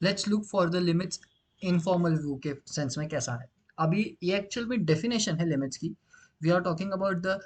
Let's look for the limits informal view के sense में कैसा है। अभी ये एक्चुअल में डेफिनेशन है लिमिट्स की। We are talking about the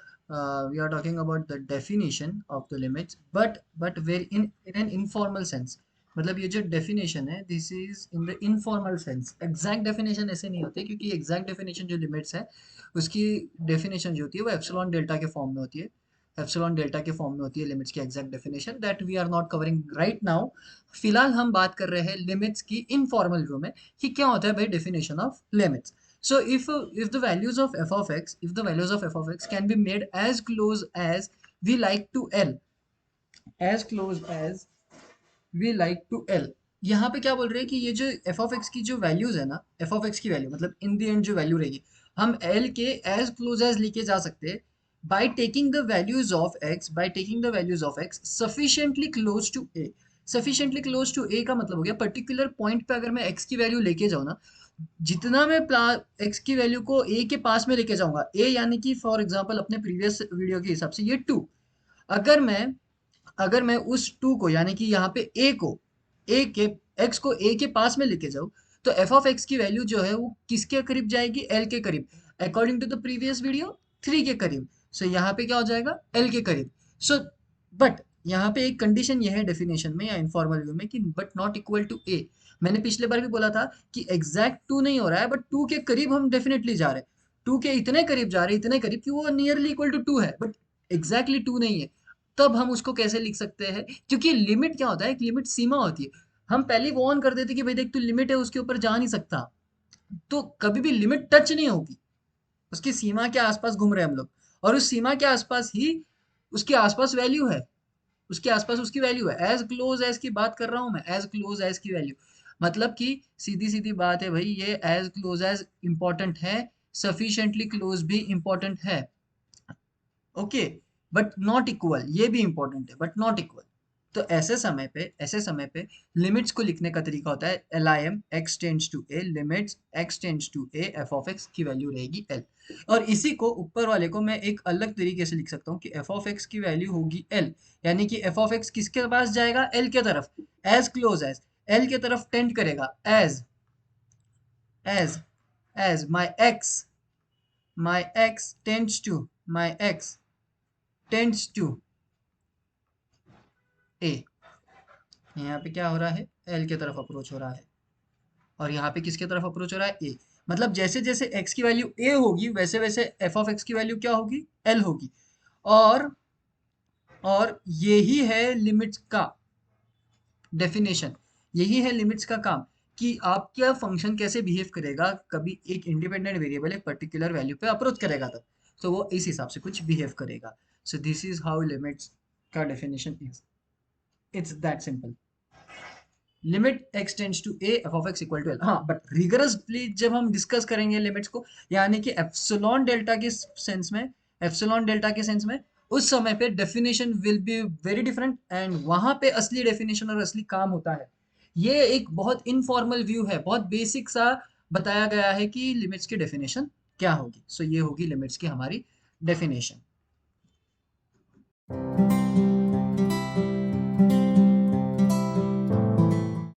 we are talking about the definition of the limits, but where in an informal sense. मतलब ये जो डेफिनेशन है this is in the informal sense. Exact definition ऐसे नहीं होती, क्योंकि एग्जैक्ट डेफिनेशन जो limits है उसकी डेफिनेशन जो होती है वो एप्सिलॉन डेल्टा के फॉर्म में होती है। एप्सिलॉन डेल्टा के फॉर्म में होती है लिमिट्स की exact definition, that we are not covering right now. फिलहाल हम बात कर रहे हैं लिमिट्स की इनफॉर्मल व्यू में कि क्या होता है भाई definition of limits. So if the values of f of x, if the values of f of x can be made as close as we like to L, as close as we like to L, यहाँ पे क्या बोल रहे हैं कि ये जो f of x की जो वैल्यूज है ना, f of x की वैल्यू मतलब इन द एंड जो वैल्यू रहेगी, हम L के as close as लेके जा सकते हैं by taking the values of x, by taking the values of x sufficiently close to a। sufficiently close to a का मतलब हो गया पर्टिकुलर पॉइंट पे अगर मैं x की वैल्यू लेके जाऊँ ना, जितना मैं x की वैल्यू को a के पास में लेके जाऊंगा, a यानी कि फॉर एग्जांपल अपने प्रीवियस वीडियो के हिसाब से ये 2, अगर मैं अगर मैं उस 2 को यानी कि यहाँ पे a को a के x को a के पास में लेके जाऊँ, तो f ऑफ x की वैल्यू जो है वो किसके करीब जाएगी, l के करीब, according to the previous video 3 के करीब। सो यहाँ पे क्या हो जाएगा, l के करीब। सो बट यहाँ पे एक कंडीशन ये है डेफिनेशन में या इनफॉर्मल व्यू में कि but not equal to a। मैंने पिछले बार भी बोला था कि एग्जैक्ट 2 नहीं हो रहा है, बट 2 के करीब हम डेफिनेटली जा रहे हैं। 2 के इतने करीब जा रहे हैं, इतने करीब कि वो नियरली इक्वल टू 2 है, बट एग्जैक्टली 2 नहीं है। तब हम उसको कैसे लिख सकते हैं, क्योंकि लिमिट क्या होता है, एक लिमिट सीमा होती है। हम पहले ही वो ऑन कर देते कि भाई देख तू लिमिट है, उसके ऊपर जा नहीं सकता, तो कभी भी लिमिट टच नहीं होगी। उसकी सीमा के आसपास घूम रहे हैं हम लोग, और उस सीमा के आसपास ही उसके आसपास वैल्यू है, उसके आसपास उसकी वैल्यू है। एज क्लोज एज की बात कर रहा हूं मैं, एज क्लोज एज की वैल्यू मतलब कि सीधी सीधी बात है भाई, ये एज क्लोज एज इंपॉर्टेंट है, सफिशिएंटली क्लोज भी इंपॉर्टेंट है। ओके, बट नॉट इक्वल ये भी इंपॉर्टेंट है, बट नॉट इक्वल। तो ऐसे समय पे लिमिट्स को लिखने का तरीका होता है L I M X tends to A, limits X tends to A F of X की वैल्यू रहेगी एल। और इसी को ऊपर वाले को मैं एक अलग तरीके से लिख सकता हूँ कि एफ ऑफ एक्स की वैल्यू होगी एल, यानी कि एफ ऑफ एक्स किसके पास जाएगा, एल के तरफ, एज क्लोज एज एल के तरफ टेंड करेगा, as as my x tends to a. यहाँ पे क्या हो रहा है, एल के तरफ अप्रोच हो रहा है, और यहाँ पे किसके तरफ अप्रोच हो रहा है, ए। मतलब जैसे जैसे एक्स की वैल्यू ए होगी वैसे वैसे एफ ऑफ एक्स की वैल्यू क्या होगी, एल होगी। और और यही है लिमिट्स का डेफिनेशन, यही है लिमिट्स का काम, कि आपका फंक्शन कैसे बिहेव करेगा, कभी एक इंडिपेंडेंट वेरिएबल एक पर्टिकुलर वैल्यू पे अप्रोच करेगा तब, तो वो इस हिसाब से कुछ बिहेव करेगा। So this is how limits का definition is, it's that simple. Limit x tends to A F of x equal to L. हाँ, बट रिगरसली जब हम डिस्कस करेंगे लिमिट्स को, यानी कि एप्सिलॉन डेल्टा के सेंस में, एप्सिलॉन डेल्टा के सेंस में, उस समय पे definition will be very different, and वहां पे असली डेफिनेशन और असली काम होता है। ये एक बहुत इनफॉर्मल व्यू है, बहुत बेसिक सा बताया गया है कि लिमिट्स की डेफिनेशन क्या होगी। सो ये होगी लिमिट्स की हमारी डेफिनेशन।